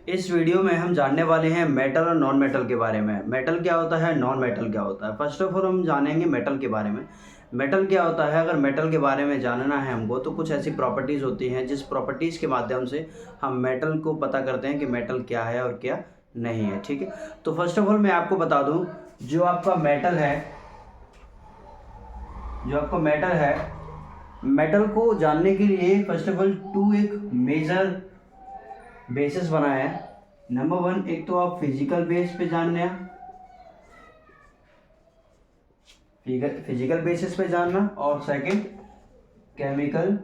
इस वीडियो में हम जानने वाले हैं मेटल और नॉन मेटल के बारे में। मेटल क्या होता है, नॉन मेटल क्या होता है। फर्स्ट ऑफ ऑल हम जानेंगे मेटल के बारे में। मेटल क्या होता है, अगर मेटल के बारे में जानना है हमको तो कुछ ऐसी प्रॉपर्टीज़ होती हैं जिस प्रॉपर्टीज़ के माध्यम से हम मेटल को पता करते हैं कि मेटल क्या है और क्या नहीं है। ठीक है, तो फर्स्ट ऑफ ऑल मैं आपको बता दूं, जो आपका मेटल है, मेटल को जानने के लिए फर्स्ट ऑफ ऑल टू एक मेजर बेसिस बनाया है। नंबर वन, एक तो आप फिजिकल बेस पे जानना, फिजिकल बेसिस पे जानना, और सेकंड केमिकल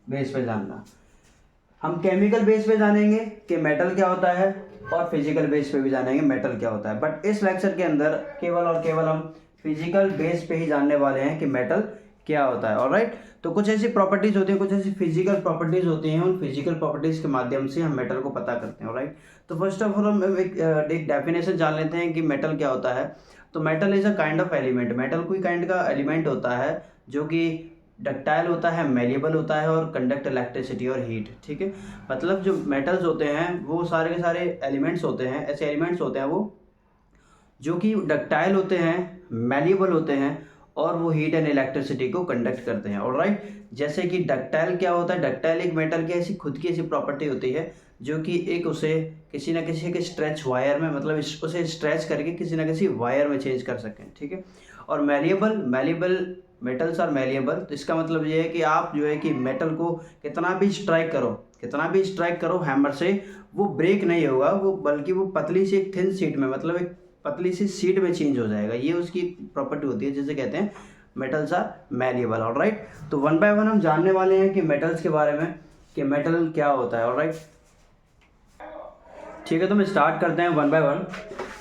बेस पे जानना। हम केमिकल बेस पे जानेंगे कि मेटल क्या होता है और फिजिकल बेस पे भी जानेंगे मेटल क्या होता है। बट इस लेक्चर के अंदर केवल और केवल हम फिजिकल बेस पे ही जानने वाले हैं कि मेटल क्या होता है। ऑलराइट, तो कुछ ऐसी प्रॉपर्टीज होती है, कुछ ऐसी फिजिकल प्रॉपर्टीज होती हैं, उन फिजिकल प्रॉपर्टीज के माध्यम से हम मेटल को पता करते हैं। ऑलराइट, तो फर्स्ट ऑफ ऑल हम एक डेफिनेशन जान लेते हैं कि मेटल क्या होता है। तो metal is a kind of element. Metal कोई काइंड का एलिमेंट होता है जो कि डक्टाइल होता है, मेलिएबल होता है और कंडक्ट इलेक्ट्रिसिटी और हीट। ठीक है, मतलब जो मेटल्स होते हैं वो सारे के सारे एलिमेंट्स होते हैं, ऐसे एलिमेंट्स होते हैं वो जो कि डक्टाइल होते हैं, मेलिएबल होते हैं और वो हीट एंड इलेक्ट्रिसिटी को कंडक्ट करते हैं। ऑलराइट, जैसे कि डक्टाइल क्या होता है, डक्टाइल एक मेटल की ऐसी खुद की ऐसी प्रॉपर्टी होती है जो कि एक उसे किसी न किसी के स्ट्रेच वायर में, मतलब उसे स्ट्रेच करके किसी न किसी वायर में चेंज कर सकें। ठीक है, और मेलिएबल मेटल्स आर मेलिएबल, तो इसका मतलब ये है कि आप जो है कि मेटल को कितना भी स्ट्राइक करो हैमर से, वो ब्रेक नहीं होगा, वो बल्कि वो पतली सी एक थिन शीट में, मतलब एक पतली सी शीट में चेंज हो जाएगा। ये उसकी प्रॉपर्टी होती है जिसे कहते हैं मेटल्स आर मैलिएबल। ऑलराइट, तो वन बाय वन हम जानने वाले हैं कि मेटल्स के बारे में कि मेटल क्या होता है। ऑलराइट, ठीक है, तो हम स्टार्ट करते हैं वन बाय वन,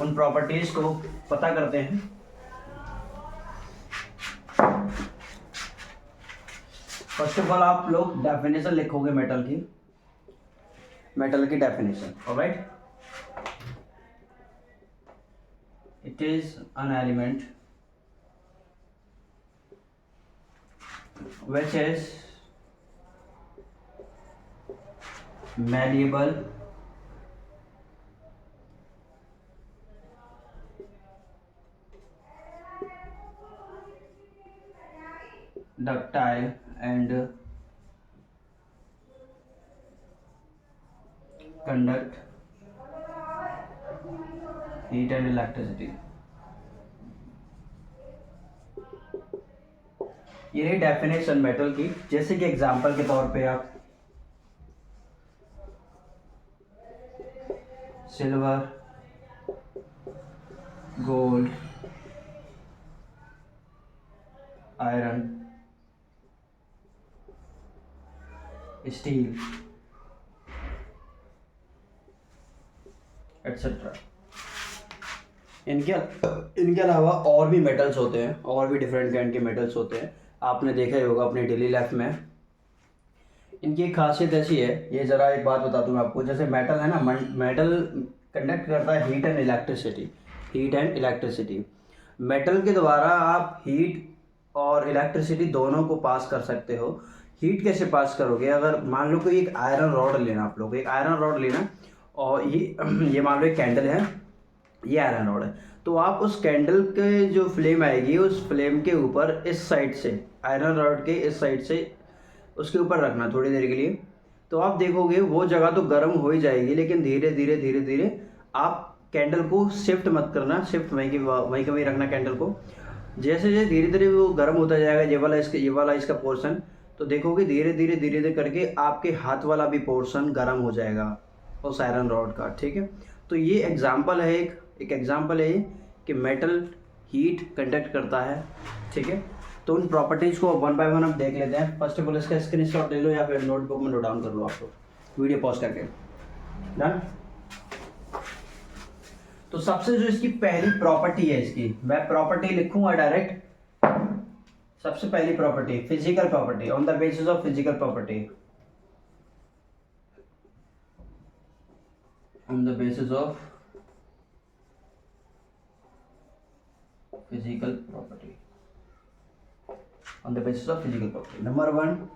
उन प्रॉपर्टीज को पता करते हैं। फर्स्ट ऑफ ऑल आप लोग डेफिनेशन लिखोगे मेटल की definition. Alright, it is an element which is malleable, ductile and conduct heat and electricity। ये रही डेफिनेशन मेटल की। जैसे कि एग्जांपल के तौर पे आप silver, gold, iron, steel etcetera, इनके अलावा और भी मेटल्स होते हैं, और भी डिफरेंट काइंड के मेटल्स होते हैं। आपने देखा ही होगा अपने डेली लाइफ में। इनकी एक खासियत ऐसी है, ये ज़रा एक बात बता दूँ मैं आपको। जैसे मेटल है ना, मेटल कंडक्ट करता है हीट एंड इलेक्ट्रिसिटी। मेटल के द्वारा आप हीट और इलेक्ट्रिसिटी दोनों को पास कर सकते हो। हीट कैसे पास करोगे, अगर मान लो कोई एक आयरन रॉड लेना, आप लोग एक आयरन रॉड लेना, और ये मान लो एक कैंडल है, ये आयरन रॉड है, तो आप उस कैंडल के जो फ्लेम आएगी, उस फ्लेम के ऊपर इस साइड से, आयरन रॉड के इस साइड से उसके ऊपर रखना थोड़ी देर के लिए, तो आप देखोगे वो जगह तो गर्म हो ही जाएगी, लेकिन धीरे धीरे आप कैंडल को शिफ्ट मत करना, शिफ्ट वहीं के वहीं रखना कैंडल को। जैसे जैसे धीरे धीरे वो गर्म होता जाएगा, ये वाला इसका पोर्शन, तो देखोगे धीरे धीरे करके आपके हाथ वाला भी पोर्शन गर्म हो जाएगा उस आयरन रॉड का। ठीक है, तो ये एग्जाम्पल है, एक एग्जाम्पल है ये कि मेटल हीट कंडक्ट करता है। ठीक है, तो उन प्रॉपर्टीज़ को वन बाय वन हम देख लेते हैं। फर्स्ट ऑफ ऑल इसका स्क्रीनशॉट ले लो या फिर नोटबुक में नोट डाउन कर लो आप लोग, वीडियो पॉज करके। डन। तो सबसे जो इसकी पहली प्रॉपर्टी है, इसकी मैं प्रॉपर्टी लिखूंगा डायरेक्ट। सबसे पहली property physical property, on the basis of physical property, on the basis of physical property, on the basis of physical property. Number one,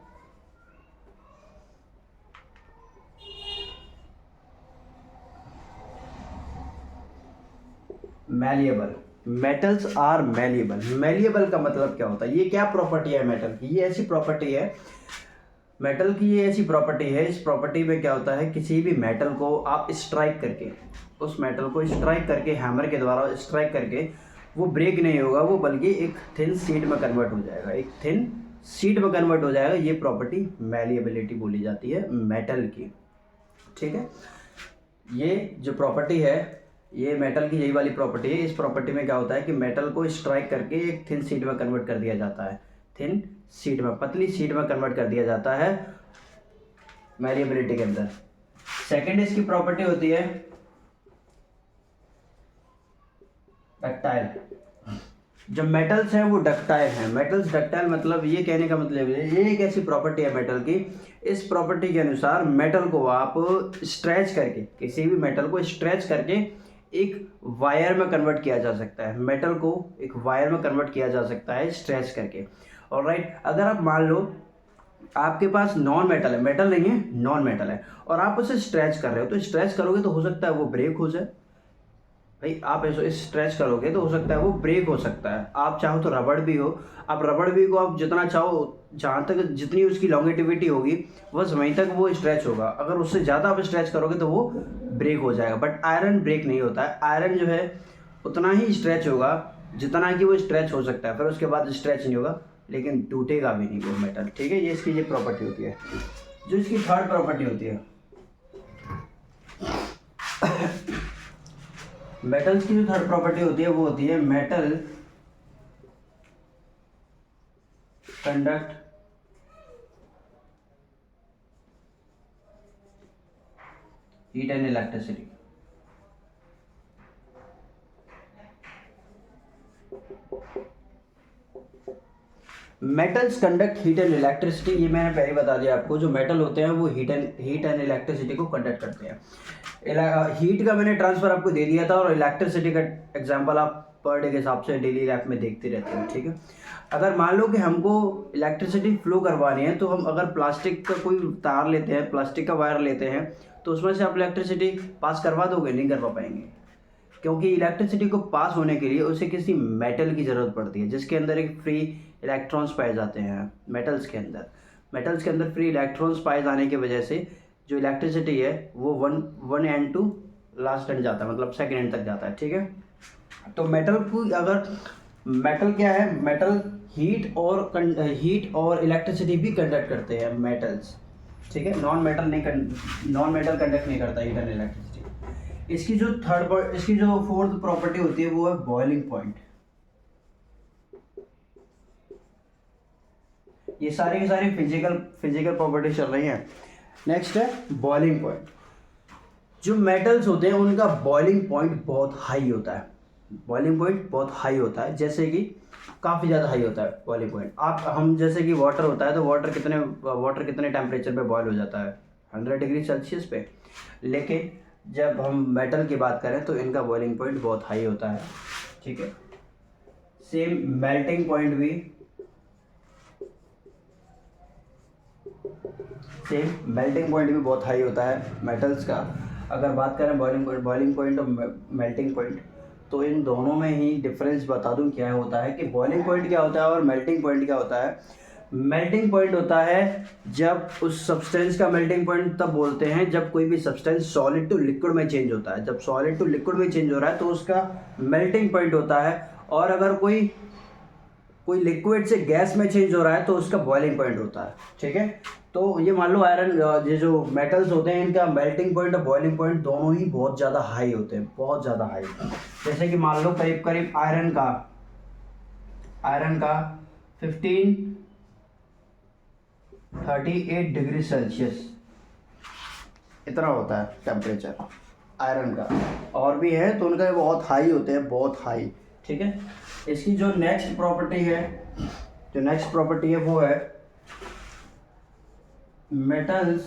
malleable, metals are malleable. Malleable का मतलब क्या होता है, ये क्या प्रॉपर्टी है मेटल की, ये ऐसी प्रॉपर्टी है मेटल की, ये ऐसी प्रॉपर्टी है, इस प्रॉपर्टी में क्या होता है, किसी भी मेटल को आप स्ट्राइक करके, उस मेटल को स्ट्राइक करके, हैमर के द्वारा स्ट्राइक करके, वो ब्रेक नहीं होगा, वो बल्कि एक थिन शीट में कन्वर्ट हो जाएगा, एक थिन शीट में कन्वर्ट हो जाएगा। ये प्रॉपर्टी मैलिएबिलिटी बोली जाती है मेटल की, ठीक है। ये जो प्रॉपर्टी है, ये मेटल की यही वाली प्रॉपर्टी है। इस प्रॉपर्टी में क्या होता है कि मेटल को स्ट्राइक करके एक थिन शीट में कन्वर्ट कर दिया जाता है, थिन शीट में, पतली शीट में कन्वर्ट कर दिया जाता है मैलिएबिलिटी के अंदर। सेकंड इसकी प्रॉपर्टी होती है डक्टाइल। जो मेटल्स हैं वो डक्टाइल हैं। मेटल्स डक्टाइल मतलब, ये कहने का मतलब ये एक ऐसी प्रॉपर्टी है मेटल की, इस प्रॉपर्टी के अनुसार मेटल को आप स्ट्रेच करके, किसी भी मेटल को स्ट्रेच करके एक वायर में कन्वर्ट किया जा सकता है, मेटल को एक वायर में कन्वर्ट किया जा सकता है स्ट्रेच करके। ऑलराइट, अगर आप मान लो आपके पास नॉन मेटल है, मेटल नहीं है, नॉन मेटल है, और आप उसे स्ट्रेच कर रहे हो, तो स्ट्रेच करोगे तो हो सकता है वो ब्रेक हो जाए। भाई आप ऐसे स्ट्रेच करोगे तो हो सकता है वो ब्रेक हो सकता है। आप चाहो तो रबड़ भी हो, आप रबड़ भी को आप जितना चाहो, जहाँ तक जितनी उसकी लॉन्गेटिविटी होगी बस वहीं तक वो स्ट्रेच होगा। अगर उससे ज़्यादा आप स्ट्रेच करोगे तो वो ब्रेक हो जाएगा। बट आयरन ब्रेक नहीं होता है, आयरन जो है उतना ही स्ट्रेच होगा जितना कि वो स्ट्रेच हो सकता है, फिर उसके बाद स्ट्रेच नहीं होगा, लेकिन टूटेगा भी नहीं वो मेटल, ठीक है। ये इसकी ये प्रॉपर्टी होती है। जो इसकी थर्ड प्रॉपर्टी होती है मेटल्स की, जो थर्ड प्रॉपर्टी होती है वो होती है metal conduct heat and electricity. Metals conduct heat and electricity, ये मैंने पहले बता दिया आपको। जो मेटल होते हैं वो हीट एंड इलेक्ट्रिसिटी को कंडक्ट करते हैं। हीट का मैंने ट्रांसफर आपको दे दिया था, और इलेक्ट्रिसिटी का एग्जांपल आप पर डे के हिसाब से डेली लाइफ में देखते रहते हैं, ठीक है। अगर मान लो कि हमको इलेक्ट्रिसिटी फ्लो करवानी है, तो हम अगर प्लास्टिक का कोई तार लेते हैं, प्लास्टिक का वायर लेते हैं, तो उसमें से आप इलेक्ट्रिसिटी पास करवा दोगे? नहीं करवा पाएंगे, क्योंकि इलेक्ट्रिसिटी को पास होने के लिए उसे किसी मेटल की ज़रूरत पड़ती है, जिसके अंदर एक फ्री इलेक्ट्रॉन्स पाए जाते हैं। मेटल्स के अंदर फ्री इलेक्ट्रॉन्स पाए जाने की वजह से जो इलेक्ट्रिसिटी है वो one end to last end जाता है, मतलब सेकेंड एंड तक जाता है, ठीक है। तो मेटल को, अगर मेटल क्या है, मेटल हीट और इलेक्ट्रिसिटी भी कंडक्ट करते हैं मेटल्स, ठीक है। नॉन मेटल कंडक्ट नहीं करता हीट एंड इलेक्ट्रिसिटी। इसकी जो फोर्थ प्रॉपर्टी होती है वो है बॉइलिंग पॉइंट। ये सारी की सारी फिजिकल प्रॉपर्टी चल रही हैं। नेक्स्ट है बॉइलिंग पॉइंट। जो मेटल्स होते हैं उनका बॉइलिंग पॉइंट बहुत हाई होता है, जैसे कि काफ़ी ज़्यादा हाई होता है बॉइलिंग पॉइंट। हम जैसे कि वाटर होता है, तो वाटर कितने टेम्परेचर पे बॉयल हो जाता है? 100 डिग्री सेल्सियस पे। लेकिन जब हम मेटल की बात करें तो इनका बॉइलिंग पॉइंट बहुत हाई होता है, ठीक है। सेम मेल्टिंग पॉइंट भी बहुत हाई होता है मेटल्स का। अगर बात करें बॉइलिंग पॉइंट और मेल्टिंग पॉइंट, तो इन दोनों में ही डिफरेंस बता दूं क्या होता है कि बॉइलिंग पॉइंट क्या होता है और मेल्टिंग पॉइंट क्या होता है। मेल्टिंग पॉइंट होता है जब उस सब्सटेंस का, मेल्टिंग पॉइंट तब बोलते हैं जब कोई भी सब्सटेंस सॉलिड टू लिक्विड में चेंज होता है। जब सॉलिड टू लिक्विड में चेंज हो रहा है तो उसका मेल्टिंग पॉइंट होता है, और अगर कोई लिक्विड से गैस में चेंज हो रहा है तो उसका बॉइलिंग पॉइंट होता है, ठीक है। तो ये मान लो आयरन, ये जो मेटल्स होते हैं इनका मेल्टिंग पॉइंट और बॉइलिंग पॉइंट दोनों ही बहुत ज़्यादा हाई होते हैं, बहुत ज़्यादा हाई। जैसे कि मान लो करीब आयरन का 1538 डिग्री सेल्सियस इतना होता है टेम्परेचर आयरन का। और भी है तो उनका बहुत हाई होते हैं, बहुत हाई, ठीक है। इसकी जो नेक्स्ट प्रॉपर्टी है वो है मेटल्स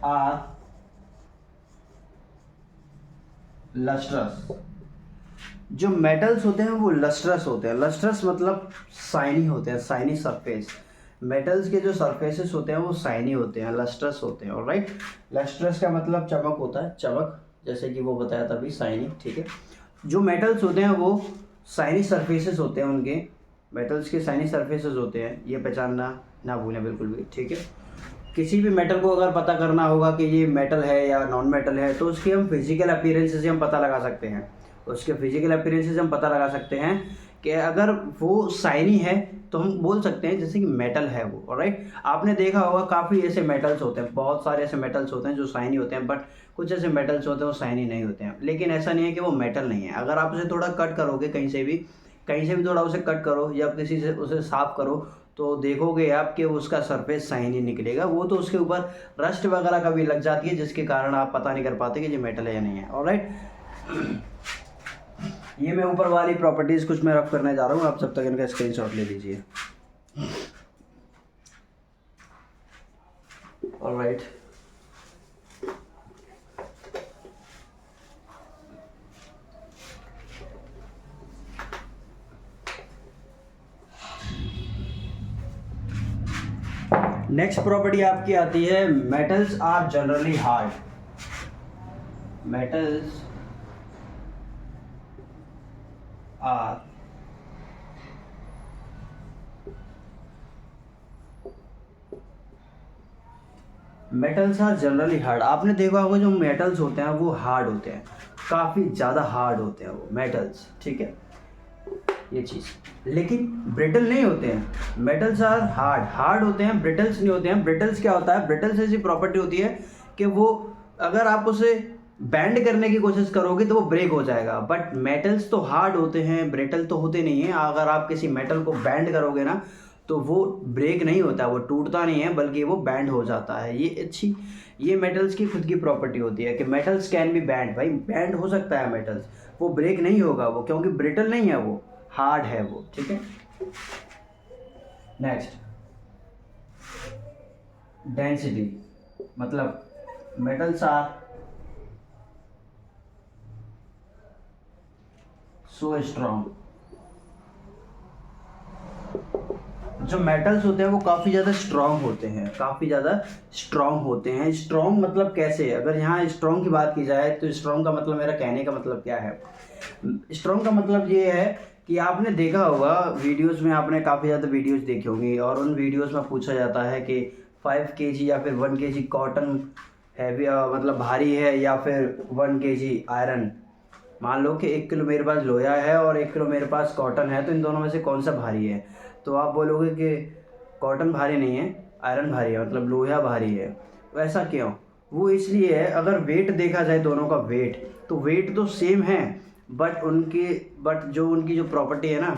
आर लस्ट्रस। जो मेटल्स होते हैं वो लस्ट्रस होते हैं। लस्ट्रस मतलब शाइनी होते हैं, शाइनी सरफेस। मेटल्स के जो सरफेसेस होते हैं वो शाइनी होते हैं, लस्ट्रस होते हैं। ऑलराइट, लस्ट्रस का मतलब चमक होता है, चमक, जैसे कि वो बताया था अभी, शाइनी, ठीक है। जो मेटल्स होते हैं वो शाइनी सरफेसेस होते हैं, उनके मेटल्स के शाइनी सरफेसेस होते हैं, ये पहचानना ना भूलें बिल्कुल भी, ठीक है। किसी भी मेटल को अगर पता करना होगा कि ये मेटल है या नॉन मेटल है, तो उसकी हम फिजिकल अपीयरेंस से हम पता लगा सकते हैं। उसके फिजिकल अपीयरेंस से हम पता लगा सकते हैं कि अगर वो शाइनी है तो हम बोल सकते हैं जैसे कि मेटल है वो, ऑलराइट। आपने देखा होगा काफ़ी ऐसे मेटल्स होते हैं, बहुत सारे ऐसे मेटल्स होते हैं जो शाइनी होते हैं, बट कुछ ऐसे मेटल्स होते हैं वो शाइनी नहीं होते हैं। लेकिन ऐसा नहीं है कि वो मेटल नहीं है। अगर आप उसे थोड़ा कट करोगे कहीं से भी थोड़ा उसे कट करो या किसी से उसे साफ करो, तो देखोगे आप कि उसका सरफेस शाइनी निकलेगा। वो तो उसके ऊपर रस्ट वगैरह का भी लग जाती है, जिसके कारण आप पता नहीं कर पाते कि ये मेटल है या नहीं है, ऑलराइट। ये मैं ऊपर वाली प्रॉपर्टीज़ कुछ मैं रफ करने जा रहा हूँ, आप जब तक इनका स्क्रीनशॉट ले लीजिए, ऑलराइट। नेक्स्ट प्रॉपर्टी आपकी आती है metals are generally hard. Metals are generally hard. आपने देखा होगा जो मेटल्स होते हैं वो हार्ड होते हैं, काफ़ी ज़्यादा हार्ड होते हैं वो मेटल्स, ठीक है, ये चीज़। लेकिन ब्रिटल नहीं होते हैं। मेटल्स आर हार्ड होते हैं, ब्रिटल्स नहीं होते हैं। ब्रिटल्स क्या होता है, ब्रिटल्स ऐसी प्रॉपर्टी होती है कि वो अगर आप उसे बैंड करने की कोशिश करोगे तो वो ब्रेक हो जाएगा। बट मेटल्स तो हार्ड होते हैं, ब्रिटल तो होते नहीं हैं। अगर आप किसी मेटल को बैंड करोगे ना तो वो ब्रेक नहीं होता, वो टूटता नहीं है, बल्कि वो बैंड हो जाता है। ये मेटल्स की खुद की प्रॉपर्टी होती है कि मेटल्स कैन बी बैंड। भाई बैंड हो सकता है मेटल्स, वो ब्रेक नहीं होगा वो, क्योंकि ब्रिटल नहीं है, वो हार्ड है वो, ठीक है। नेक्स्ट, डेंसिटी, मतलब मेटल्स आर सो स्ट्रॉन्ग। जो मेटल्स होते हैं वो काफ़ी ज़्यादा स्ट्रॉन्ग होते हैं, काफ़ी ज़्यादा स्ट्रॉन्ग होते हैं। स्ट्रॉन्ग मतलब कैसे, अगर यहाँ स्ट्रॉन्ग की बात की जाए तो स्ट्रॉन्ग का मतलब, मेरा कहने का मतलब क्या है, स्ट्रॉन्ग का मतलब ये है कि आपने देखा होगा वीडियोस में, आपने काफ़ी ज़्यादा वीडियोस देखी होंगी और उन वीडियोस में पूछा जाता है कि 5 kg या फिर 1 kg कॉटन हैवी मतलब भारी है या फिर 1 kg आयरन। मान लो कि 1 किलो मेरे पास लोहा है और 1 किलो मेरे पास कॉटन है, तो इन दोनों में से कौन सा भारी है? तो आप बोलोगे कि कॉटन भारी नहीं है, आयरन भारी है, मतलब लोहा भारी है। ऐसा क्यों? वो इसलिए है, अगर वेट देखा जाए दोनों का वेट, तो वेट तो सेम है, बट जो उनकी जो प्रॉपर्टी है ना,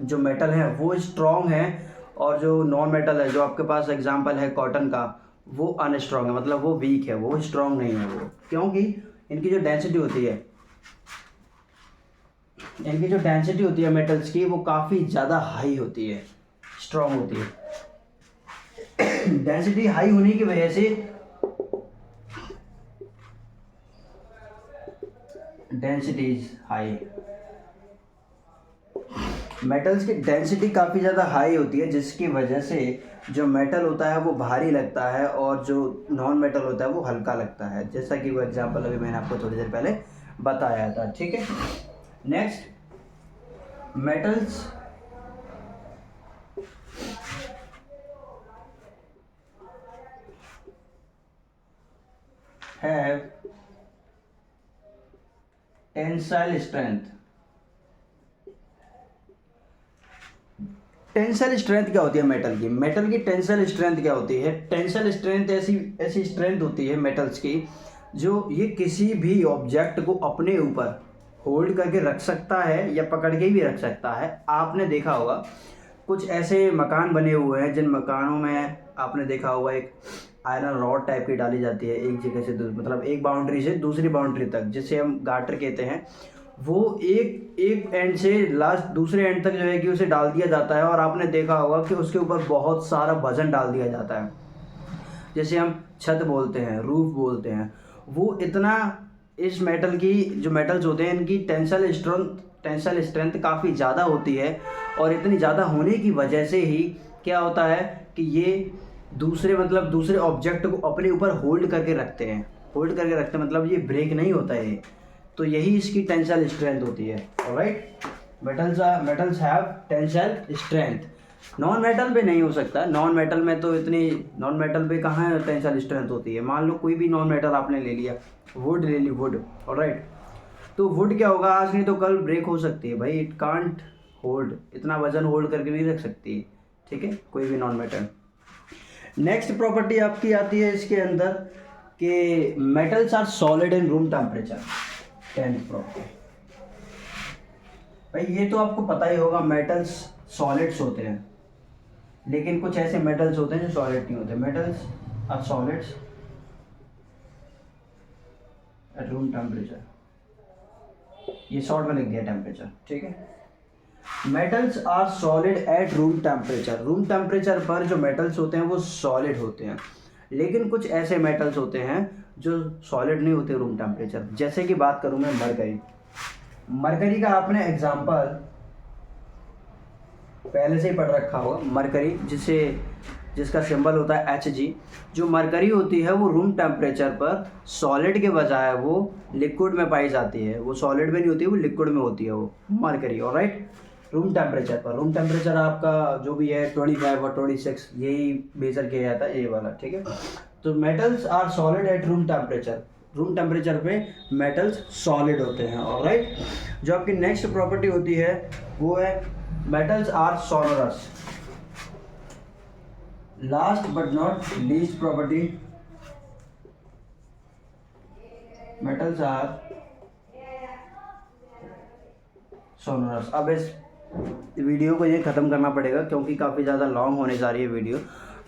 जो मेटल है वो स्ट्रॉन्ग है, और जो नॉन मेटल है, जो आपके पास एग्जांपल है कॉटन का, वो अनस्ट्रॉन्ग है, मतलब वो वीक है, वो स्ट्रॉन्ग नहीं है वो। क्योंकि इनकी जो डेंसिटी होती है मेटल्स की, वो काफ़ी ज़्यादा हाई होती है, स्ट्रॉन्ग होती है। डेंसिटी हाई होने की वजह से डेंसिटी इज हाई, मेटल्स की डेंसिटी काफ़ी ज़्यादा हाई होती है, जिसकी वजह से जो मेटल होता है वो भारी लगता है और जो नॉन मेटल होता है वो हल्का लगता है, जैसा कि वो एग्जांपल अभी मैंने आपको थोड़ी देर पहले बताया था, ठीक है। Next, metals have tensile strength. Tensile strength क्या होती है मेटल की? मेटल की टेंसाइल स्ट्रेंथ क्या होती है? टेंसाइल स्ट्रेंथ ऐसी स्ट्रेंथ होती है मेटल्स की, जो ये किसी भी ऑब्जेक्ट को अपने ऊपर होल्ड करके रख सकता है या पकड़ के भी रख सकता है। आपने देखा होगा कुछ ऐसे मकान बने हुए हैं जिन मकानों में आपने देखा होगा एक आयरन रॉड टाइप की डाली जाती है, एक जगह से मतलब एक बाउंड्री से दूसरी बाउंड्री तक, जिसे हम गाटर कहते हैं। वो एक एंड से लास्ट दूसरे एंड तक जो है कि उसे डाल दिया जाता है, और आपने देखा होगा कि उसके ऊपर बहुत सारा वजन डाल दिया जाता है, जैसे हम छत बोलते हैं, रूफ बोलते हैं। वो इतना, इस मेटल की जो मेटल्स होते हैं इनकी टेंसाइल स्ट्रेंथ काफ़ी ज़्यादा होती है, और इतनी ज़्यादा होने की वजह से ही क्या होता है कि ये दूसरे ऑब्जेक्ट को अपने ऊपर होल्ड करके रखते हैं। मतलब ये ब्रेक नहीं होता है, तो यही इसकी टेंसाइल स्ट्रेंथ होती है। Alright, metals have tensile strength. Non metal पे नहीं हो सकता, नॉन मेटल में तो इतनी, नॉन मेटल पे कहाँ टेंसाइल स्ट्रेंथ होती है। मान लो कोई भी नॉन मेटल आपने ले लिया, वुड ले ली, वुड, ऑलराइट, तो वुड क्या होगा, आज नहीं तो कल ब्रेक हो सकती है भाई, इट कांट होल्ड, इतना वजन होल्ड करके नहीं रख सकती है, ठीक है, कोई भी नॉन मेटल। नेक्स्ट प्रॉपर्टी आपकी आती है इसके अंदर कि metals are solid in room temperature. 10th property भाई, ये तो आपको पता ही होगा, मेटल्स सॉलिड्स होते हैं, लेकिन कुछ ऐसे मेटल्स होते हैं जो सॉलिड नहीं होते। Metals are solids at room temperature, ये शॉर्ट में लिख दिया टेम्परेचर, ठीक है। Metals are solid at room temperature, room temperature पर जो मेटल्स होते हैं वो सॉलिड होते हैं, लेकिन कुछ ऐसे मेटल्स होते हैं जो सॉलिड नहीं होते रूम टेम्परेचर। जैसे कि बात करूं मैं मरकरी, मरकरी का आपने एग्जांपल पहले से ही पढ़ रखा होगा। मरकरी जिसका सिंबल होता है Hg, जो मरकरी होती है वो रूम टेम्परेचर पर सॉलिड के बजाय वो लिक्विड में पाई जाती है, वो सॉलिड में नहीं होती है, वो लिक्विड में होती है वो मरकरी, ऑलराइट। रूम टेम्परेचर पर, रूम टेम्परेचर आपका जो भी है 25 और 26, यही मेजर किया जाता है, ये वाला, ठीक है। तो metals are solid at room temperature, room temperature पे मेटल्स सॉलिड होते हैं, ऑलराइट। जो आपकी नेक्स्ट प्रॉपर्टी होती है वो है metals are sonorous. Last but not least property, metals are sonorous. अब इस वीडियो को ये ख़त्म करना पड़ेगा क्योंकि काफ़ी ज़्यादा लॉन्ग होने जा रही है वीडियो।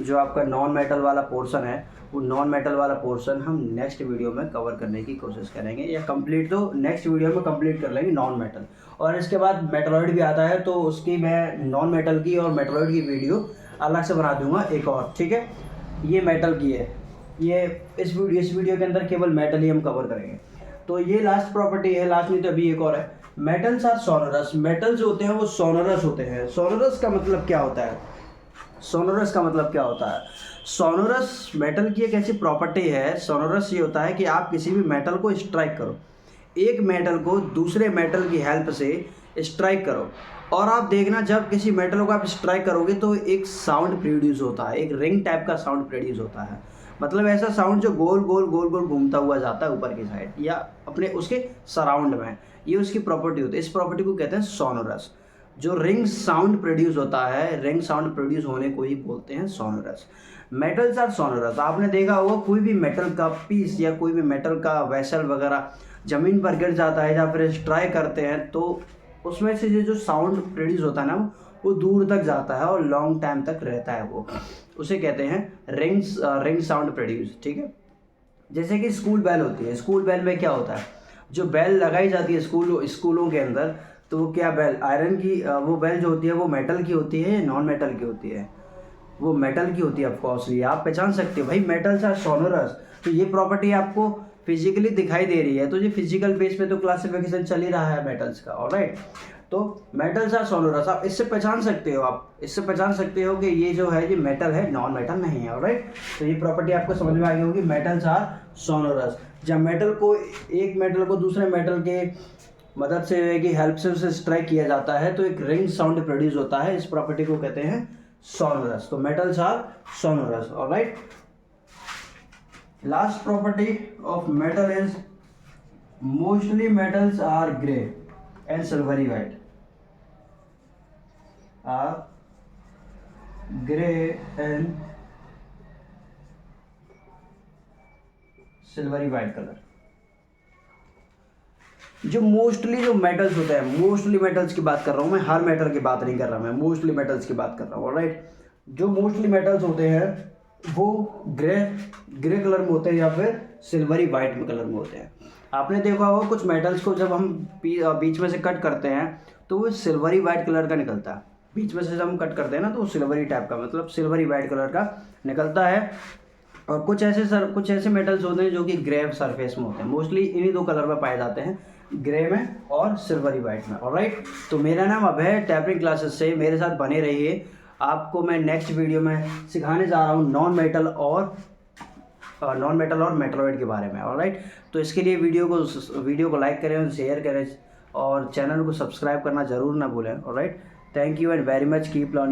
जो आपका नॉन मेटल वाला पोर्शन है, वो नॉन मेटल वाला पोर्शन हम नेक्स्ट वीडियो में कवर करने की कोशिश करेंगे, या कंप्लीट तो नेक्स्ट वीडियो में कंप्लीट कर लेंगे नॉन मेटल। और इसके बाद मेटलॉइड भी आता है, तो उसकी मैं नॉन मेटल की और मेटलॉइड की वीडियो अलग से बना दूंगा एक और, ठीक है। ये मेटल की है, ये इस वीडियो के अंदर केवल मेटल ही हम कवर करेंगे। तो ये लास्ट प्रॉपर्टी है, लास्ट नहीं तो अभी एक और है, मेटल्स आर सोनोरस। मेटल्स होते हैं वो सोनोरस होते हैं। सोनोरस का मतलब क्या होता है? सोनोरस का मतलब क्या होता है? सोनोरस मेटल की एक ऐसी प्रॉपर्टी है, सोनोरस ये होता है कि आप किसी भी मेटल को स्ट्राइक करो, एक मेटल को दूसरे मेटल की हेल्प से स्ट्राइक करो, और आप देखना जब किसी मेटल को आप स्ट्राइक करोगे तो एक साउंड प्रोड्यूस होता है, एक रिंग टाइप का साउंड प्रोड्यूस होता है। मतलब ऐसा साउंड जो गोल गोल गोल गोल घूमता हुआ जाता है ऊपर की साइड या अपने उसके सराउंड में, ये उसकी प्रॉपर्टी होती है। इस प्रॉपर्टी को कहते हैं सोनोरस। जो रिंग साउंड प्रोड्यूस होता है, रिंग साउंड प्रोड्यूस होने को ही बोलते हैं सोनोरस। Metals are sonorous. आपने देखा होगा कोई भी मेटल का पीस या कोई भी मेटल का वेसल वगैरह ज़मीन पर गिर जाता है या फिर स्ट्राइक करते हैं तो उसमें से जो साउंड प्रोड्यूस होता है ना, वो दूर तक जाता है और लॉन्ग टाइम तक रहता है, वो उसे कहते हैं रिंग साउंड प्रोड्यूस, ठीक है। जैसे कि स्कूल बेल होती है, स्कूल बेल में क्या होता है, जो बेल लगाई जाती है स्कूलों के अंदर, तो वो क्या बेल आयरन की, वो बेल जो होती है वो मेटल की होती है या नॉन मेटल की होती है? वो मेटल की होती है ऑफकोर्स। ये आप पहचान सकते हो भाई, मेटल्स आर सोनोरस। तो ये प्रॉपर्टी आपको फिजिकली दिखाई दे रही है, तो ये फिजिकल बेस पे तो क्लासिफिकेशन चल ही रहा है मेटल्स का, ऑलराइट। तो मेटल्स आर सोनोरस, आप इससे पहचान सकते हो, आप इससे पहचान सकते हो कि ये जो है ये मेटल है, नॉन मेटल नहीं है, ऑलराइट। तो ये प्रॉपर्टी आपको समझ में आ गई होगी, मेटल्स आर सोनोरस। जब एक मेटल को दूसरे मेटल के मदद से की हेल्प से उसे स्ट्राइक किया जाता है तो एक रिंग साउंड प्रोड्यूस होता है, इस प्रॉपर्टी को कहते हैं सोनोरस। तो metals are sonorous, alright. Last property of metal is mostly metals are grey and silvery white, are grey and silvery white colour. जो मोस्टली जो मेटल्स होते हैं, मोस्टली मेटल्स की बात कर रहा हूँ मैं, हर मेटल की बात नहीं कर रहा मैं, मोस्टली मेटल्स की बात कर रहा हूँ, ऑलराइट। जो मोस्टली मेटल्स होते हैं वो ग्रे कलर में होते हैं या फिर सिल्वरी वाइट में कलर में होते हैं। आपने देखा होगा कुछ मेटल्स को जब हम बीच में से कट करते हैं तो वो सिल्वरी वाइट कलर का निकलता है, बीच में से जब हम कट करते हैं ना तो वो सिल्वरी टाइप का, मतलब सिल्वरी वाइट कलर का निकलता है। और कुछ ऐसे मेटल्स होते हैं जो कि ग्रे सरफेस में होते हैं। मोस्टली इन्हीं दो कलर में पाए जाते हैं, ग्रे में और सिल्वरी वाइट में, ऑलराइट। तो मेरा नाम अभय, टैपिंग क्लासेस से मेरे साथ बने रहिए। आपको मैं नेक्स्ट वीडियो में सिखाने जा रहा हूँ नॉन मेटल और नॉन मेटल और मेटलॉइड के बारे में। ऑलराइट, तो इसके लिए वीडियो को लाइक करें, शेयर करें और चैनल को सब्सक्राइब करना ज़रूर ना भूलें। Alright, thank you and very much, keep learning.